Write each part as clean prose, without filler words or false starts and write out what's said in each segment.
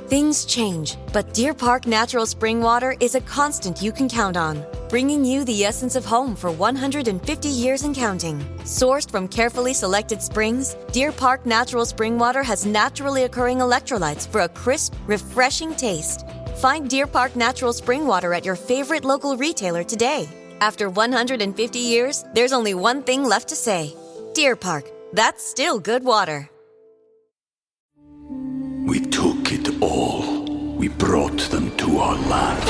Things change, but Deer Park Natural Spring Water is a constant you can count on, bringing you the essence of home for 150 years and counting. Sourced from carefully selected springs, Deer Park Natural Spring Water has naturally occurring electrolytes for a crisp, refreshing taste. Find Deer Park Natural Spring Water at your favorite local retailer today. After 150 years, there's only one thing left to say. Deer Park, that's still good water. We took it all. We brought them to our land.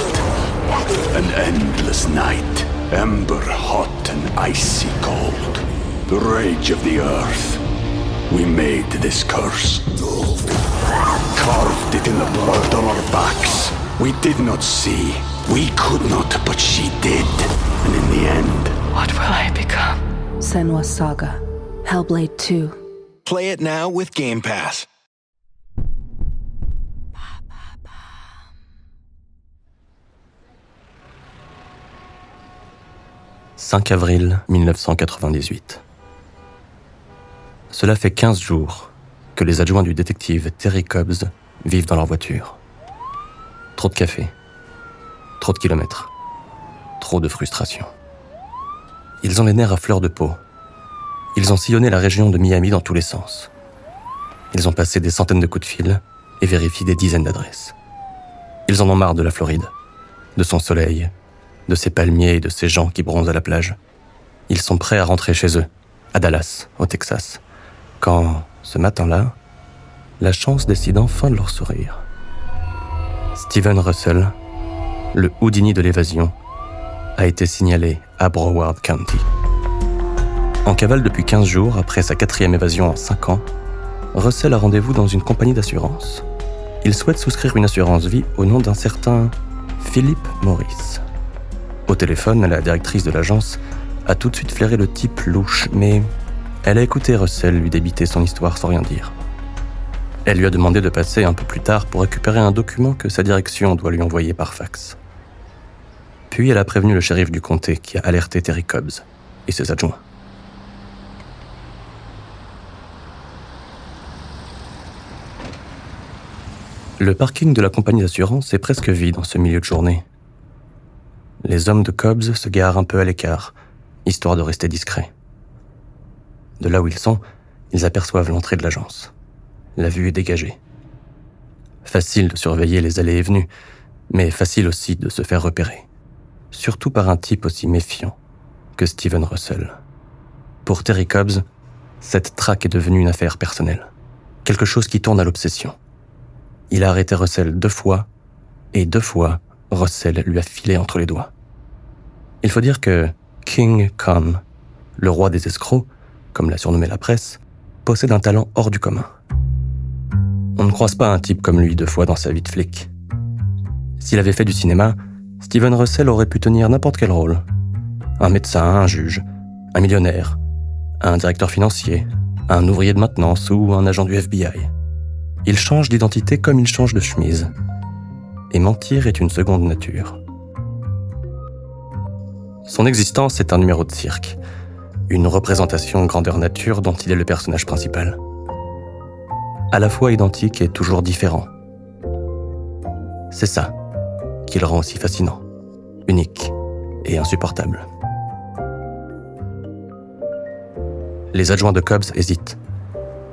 An endless night, ember hot and icy cold. The rage of the earth. We made this curse. Carved it in the blood on our backs. We did not see. We could not, but she did. And in the end... What will I become? Senua's Saga. Hellblade 2. Play it now with Game Pass. 5 avril 1998. Cela fait 15 jours que les adjoints du détective Terry Cobbs vivent dans leur voiture. Trop de café, trop de kilomètres, trop de frustration. Ils ont les nerfs à fleur de peau. Ils ont sillonné la région de Miami dans tous les sens. Ils ont passé des centaines de coups de fil et vérifié des dizaines d'adresses. Ils en ont marre de la Floride, de son soleil, de ses palmiers et de ses gens qui bronzent à la plage. Ils sont prêts à rentrer chez eux, à Dallas, au Texas, quand, ce matin-là, la chance décide enfin de leur sourire. Steven Russell, le Houdini de l'évasion, a été signalé à Broward County. En cavale depuis 15 jours, après sa 4e évasion en 5 ans, Russell a rendez-vous dans une compagnie d'assurance. Il souhaite souscrire une assurance vie au nom d'un certain Philip Morris. Au téléphone, la directrice de l'agence a tout de suite flairé le type louche, mais elle a écouté Russell lui débiter son histoire sans rien dire. Elle lui a demandé de passer un peu plus tard pour récupérer un document que sa direction doit lui envoyer par fax. Puis elle a prévenu le shérif du comté qui a alerté Terry Cobbs et ses adjoints. Le parking de la compagnie d'assurance est presque vide en ce milieu de journée. Les hommes de Cobbs se garent un peu à l'écart, histoire de rester discrets. De là où ils sont, ils aperçoivent l'entrée de l'agence. La vue est dégagée. Facile de surveiller les allées et venues, mais facile aussi de se faire repérer. Surtout par un type aussi méfiant que Steven Russell. Pour Terry Cobbs, cette traque est devenue une affaire personnelle. Quelque chose qui tourne à l'obsession. Il a arrêté Russell 2 fois, et 2 fois, Russell lui a filé entre les doigts. Il faut dire que King Kong, le roi des escrocs, comme l'a surnommé la presse, possède un talent hors du commun. On ne croise pas un type comme lui 2 fois dans sa vie de flic. S'il avait fait du cinéma, Steven Russell aurait pu tenir n'importe quel rôle. Un médecin, un juge, un millionnaire, un directeur financier, un ouvrier de maintenance ou un agent du FBI. Il change d'identité comme il change de chemise. Et mentir est une seconde nature. Son existence est un numéro de cirque, une représentation grandeur nature dont il est le personnage principal. À la fois identique et toujours différent. C'est ça qui le rend aussi fascinant, unique et insupportable. Les adjoints de Cobbs hésitent.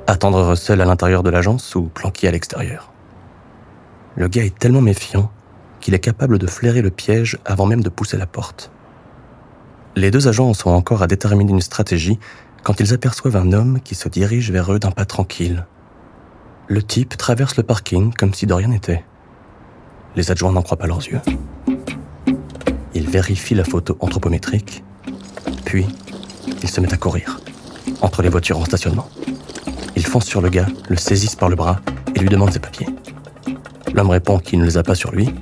Attendre Russell à l'intérieur de l'agence ou planqué à l'extérieur. Le gars est tellement méfiant qu'il est capable de flairer le piège avant même de pousser la porte. Les 2 agents en sont encore à déterminer une stratégie quand ils aperçoivent un homme qui se dirige vers eux d'un pas tranquille. Le type traverse le parking comme si de rien n'était. Les adjoints n'en croient pas leurs yeux. Ils vérifient la photo anthropométrique, puis ils se mettent à courir, entre les voitures en stationnement. Ils foncent sur le gars, le saisissent par le bras et lui demandent ses papiers. L'homme répond qu'il ne les a pas sur lui.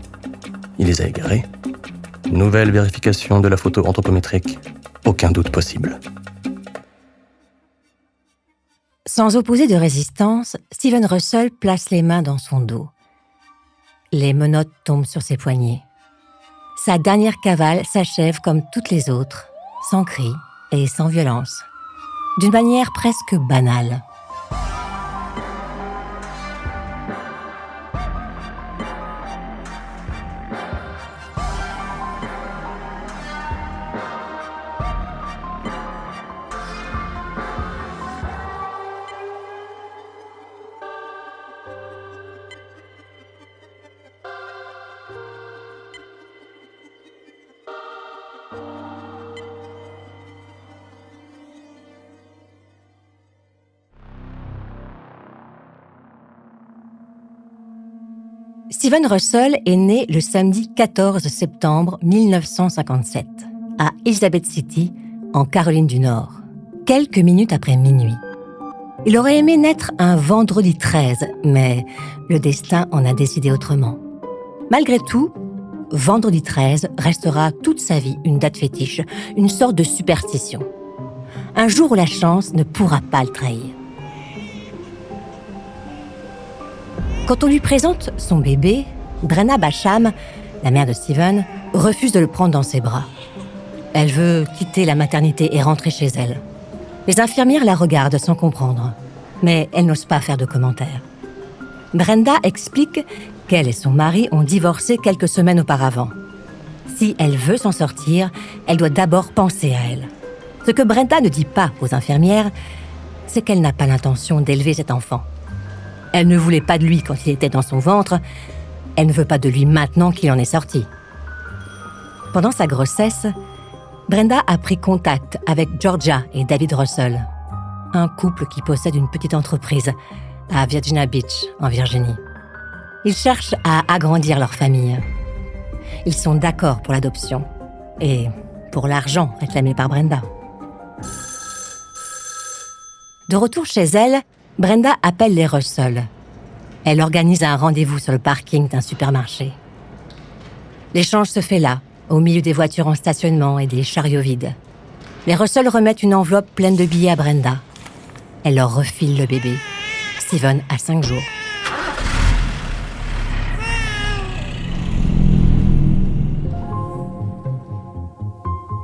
Il les a égarés. Nouvelle vérification de la photo anthropométrique. Aucun doute possible. Sans opposer de résistance, Steven Russell place les mains dans son dos. Les menottes tombent sur ses poignets. Sa dernière cavale s'achève comme toutes les autres, sans cri et sans violence, d'une manière presque banale. Steven Russell est né le samedi 14 septembre 1957 à Elizabeth City, en Caroline du Nord, quelques minutes après minuit. Il aurait aimé naître un vendredi 13, mais le destin en a décidé autrement. Malgré tout, vendredi 13 restera toute sa vie une date fétiche, une sorte de superstition. Un jour où la chance ne pourra pas le trahir. Quand on lui présente son bébé, Brenna Basham, la mère de Steven, refuse de le prendre dans ses bras. Elle veut quitter la maternité et rentrer chez elle. Les infirmières la regardent sans comprendre, mais elle n'ose pas faire de commentaires. Brenda explique qu'elle et son mari ont divorcé quelques semaines auparavant. Si elle veut s'en sortir, elle doit d'abord penser à elle. Ce que Brenda ne dit pas aux infirmières, c'est qu'elle n'a pas l'intention d'élever cet enfant. Elle ne voulait pas de lui quand il était dans son ventre, elle ne veut pas de lui maintenant qu'il en est sorti. Pendant sa grossesse, Brenda a pris contact avec Georgia et David Russell, un couple qui possède une petite entreprise à Virginia Beach, en Virginie. Ils cherchent à agrandir leur famille. Ils sont d'accord pour l'adoption et pour l'argent réclamé par Brenda. De retour chez elle, Brenda appelle les Russell. Elle organise un rendez-vous sur le parking d'un supermarché. L'échange se fait là, au milieu des voitures en stationnement et des chariots vides. Les Russell remettent une enveloppe pleine de billets à Brenda. Elle leur refile le bébé. Steven a 5 jours.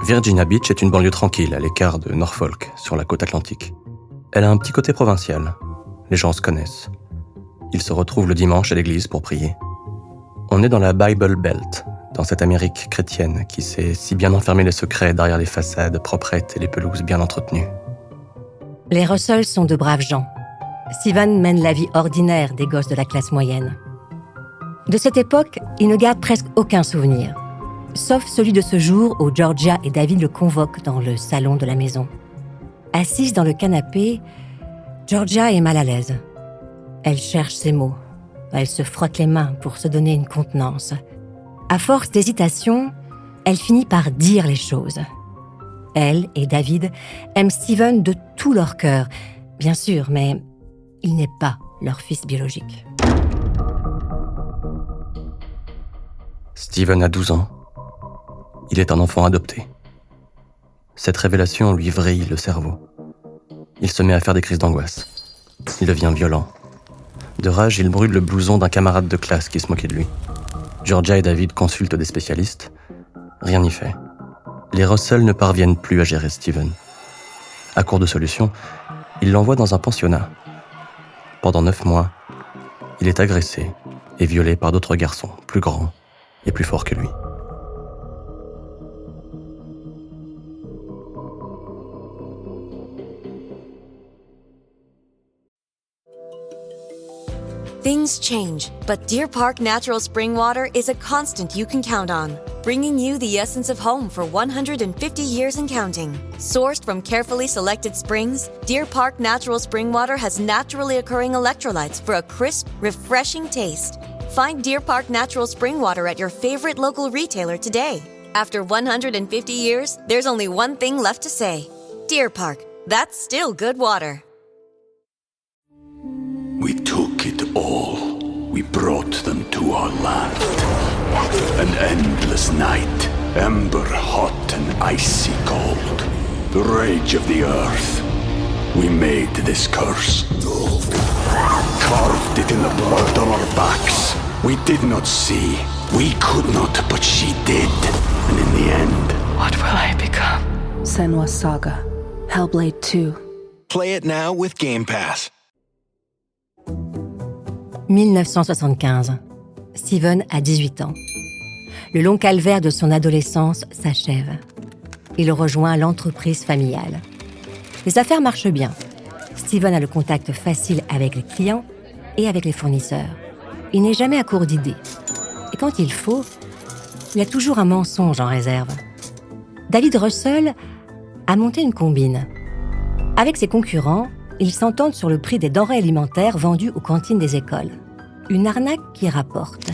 Virginia Beach est une banlieue tranquille à l'écart de Norfolk, sur la côte atlantique. Elle a un petit côté provincial. Les gens se connaissent. Ils se retrouvent le dimanche à l'église pour prier. On est dans la Bible Belt, dans cette Amérique chrétienne qui sait si bien enfermer les secrets derrière les façades proprettes et les pelouses bien entretenues. Les Russell sont de braves gens. Steven mène la vie ordinaire des gosses de la classe moyenne. De cette époque, il ne garde presque aucun souvenir, sauf celui de ce jour où Georgia et David le convoquent dans le salon de la maison. Assise dans le canapé, Georgia est mal à l'aise. Elle cherche ses mots. Elle se frotte les mains pour se donner une contenance. À force d'hésitation, elle finit par dire les choses. Elle et David aiment Steven de tout leur cœur, bien sûr, mais il n'est pas leur fils biologique. Steven a 12 ans. Il est un enfant adopté. Cette révélation lui vrille le cerveau. Il se met à faire des crises d'angoisse. Il devient violent. De rage, il brûle le blouson d'un camarade de classe qui se moquait de lui. Georgia et David consultent des spécialistes. Rien n'y fait. Les Russell ne parviennent plus à gérer Steven. À court de solutions, ils l'envoient dans un pensionnat. Pendant 9 mois, il est agressé et violé par d'autres garçons plus grands et plus forts que lui. Things change, but Deer Park Natural Spring Water is a constant you can count on, bringing you the essence of home for 150 years and counting. Sourced from carefully selected springs, Deer Park Natural Spring Water has naturally occurring electrolytes for a crisp, refreshing taste. Find Deer Park Natural Spring Water at your favorite local retailer today. After 150 years, there's only one thing left to say. Deer Park, that's still good water. We took it all. We brought them to our land. An endless night, ember hot and icy cold. The rage of the earth. We made this curse. Carved it in the blood on our backs. We did not see. We could not, but she did. And in the end, what will I become? Senua's Saga. Hellblade 2. Play it now with Game Pass. 1975. Steven a 18 ans. Le long calvaire de son adolescence s'achève. Il rejoint l'entreprise familiale. Les affaires marchent bien. Steven a le contact facile avec les clients et avec les fournisseurs. Il n'est jamais à court d'idées. Et quand il faut, il a toujours un mensonge en réserve. David Russell a monté une combine. Avec ses concurrents, ils s'entendent sur le prix des denrées alimentaires vendues aux cantines des écoles. Une arnaque qui rapporte,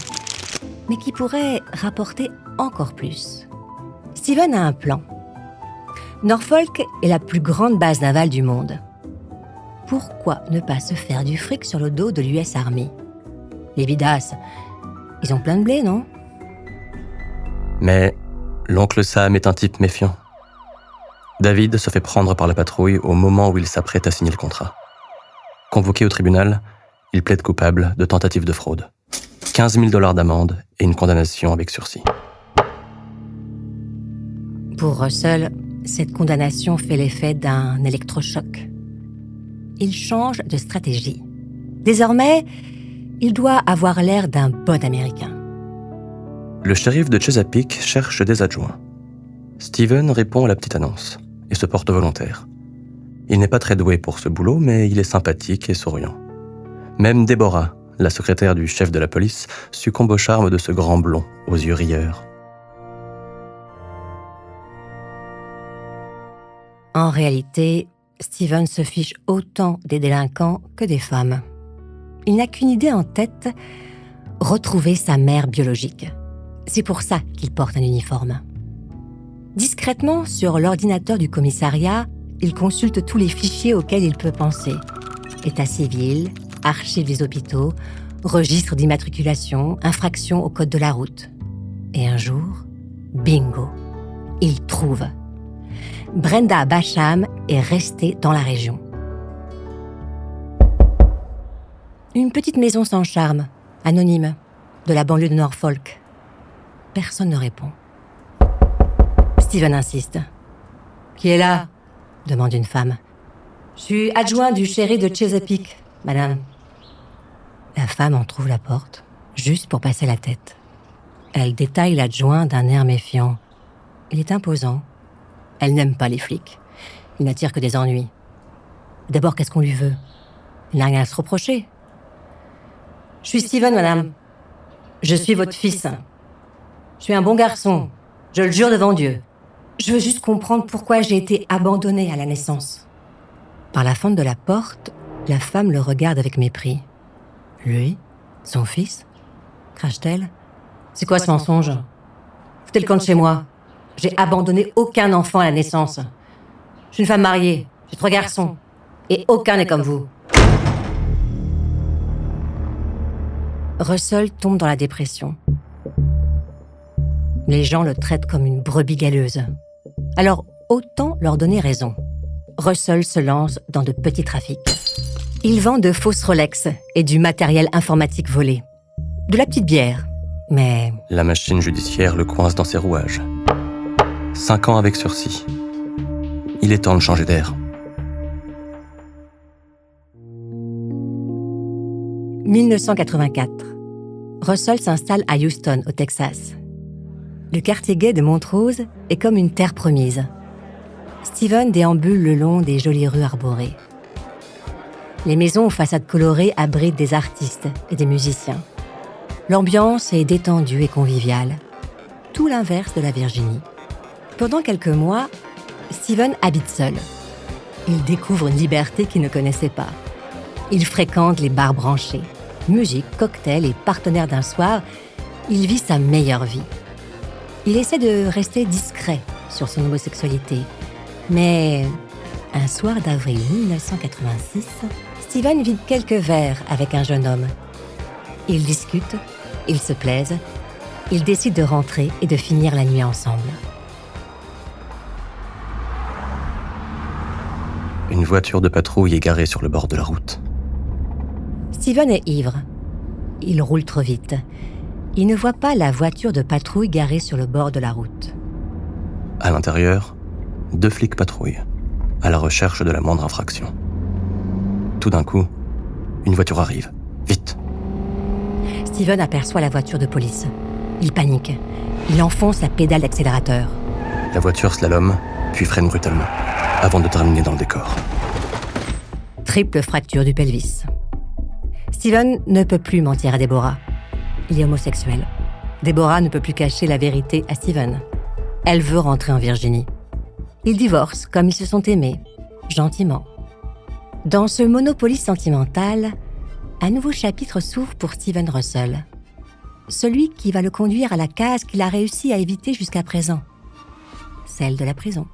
mais qui pourrait rapporter encore plus. Steven a un plan. Norfolk est la plus grande base navale du monde. Pourquoi ne pas se faire du fric sur le dos de l'US Army? Les bidasses, ils ont plein de blé, non? Mais l'oncle Sam est un type méfiant. David se fait prendre par la patrouille au moment où il s'apprête à signer le contrat. Convoqué au tribunal, il plaide coupable de tentative de fraude. 15 000 $ d'amende et une condamnation avec sursis. Pour Russell, cette condamnation fait l'effet d'un électrochoc. Il change de stratégie. Désormais, il doit avoir l'air d'un bon Américain. Le shérif de Chesapeake cherche des adjoints. Steven répond à la petite annonce et se porte volontaire. Il n'est pas très doué pour ce boulot, mais il est sympathique et souriant. Même Deborah, la secrétaire du chef de la police, succombe au charme de ce grand blond aux yeux rieurs. En réalité, Steven se fiche autant des délinquants que des femmes. Il n'a qu'une idée en tête, retrouver sa mère biologique. C'est pour ça qu'il porte un uniforme. Discrètement, sur l'ordinateur du commissariat, il consulte tous les fichiers auxquels il peut penser. État civil, archives des hôpitaux, registre d'immatriculation, infraction au code de la route. Et un jour, bingo, il trouve. Brenda Basham est restée dans la région. Une petite maison sans charme, anonyme, de la banlieue de Norfolk. Personne ne répond. Steven insiste. « Qui est là ?» demande une femme. « Je suis adjoint du shérif de Chesapeake, madame. » La femme en trouve la porte, juste pour passer la tête. Elle détaille l'adjoint d'un air méfiant. Il est imposant. Elle n'aime pas les flics. Il n'attire que des ennuis. D'abord, qu'est-ce qu'on lui veut? Il n'a rien à se reprocher. « Je suis Steven, madame. Je suis votre fils. Je suis un bon garçon. Je le jure devant Dieu. Je veux juste comprendre pourquoi j'ai été abandonnée à la naissance. » Par la fente de la porte, la femme le regarde avec mépris. Lui? Son fils? Crache-t-elle? C'est quoi ce mensonge? Foutez le camp de chez moi. J'ai abandonné aucun enfant à la naissance. Je suis une femme mariée, j'ai 3 garçons. Et aucun n'est comme vous. Russell tombe dans la dépression. Les gens le traitent comme une brebis galeuse. Alors, autant leur donner raison. Russell se lance dans de petits trafics. Il vend de fausses Rolex et du matériel informatique volé. De la petite bière, mais... La machine judiciaire le coince dans ses rouages. 5 ans avec sursis. Il est temps de changer d'air. 1984. Russell s'installe à Houston, au Texas. Le quartier gai de Montrose est comme une terre promise. Steven déambule le long des jolies rues arborées. Les maisons aux façades colorées abritent des artistes et des musiciens. L'ambiance est détendue et conviviale. Tout l'inverse de la Virginie. Pendant quelques mois, Steven habite seul. Il découvre une liberté qu'il ne connaissait pas. Il fréquente les bars branchés. Musique, cocktails et partenaire d'un soir, il vit sa meilleure vie. Il essaie de rester discret sur son homosexualité. Mais un soir d'avril 1986, Steven vide quelques verres avec un jeune homme. Ils discutent, ils se plaisent, ils décident de rentrer et de finir la nuit ensemble. Une voiture de patrouille est garée sur le bord de la route. Steven est ivre. Il roule trop vite. Il ne voit pas la voiture de patrouille garée sur le bord de la route. À l'intérieur, 2 flics patrouillent, à la recherche de la moindre infraction. Tout d'un coup, une voiture arrive. Vite! Steven aperçoit la voiture de police. Il panique. Il enfonce la pédale d'accélérateur. La voiture slalom, puis freine brutalement, avant de terminer dans le décor. Triple fracture du pelvis. Steven ne peut plus mentir à Deborah. Il est homosexuel. Deborah ne peut plus cacher la vérité à Steven. Elle veut rentrer en Virginie. Ils divorcent comme ils se sont aimés, gentiment. Dans ce Monopoly sentimental, un nouveau chapitre s'ouvre pour Steven Russell. Celui qui va le conduire à la case qu'il a réussi à éviter jusqu'à présent, celle de la prison.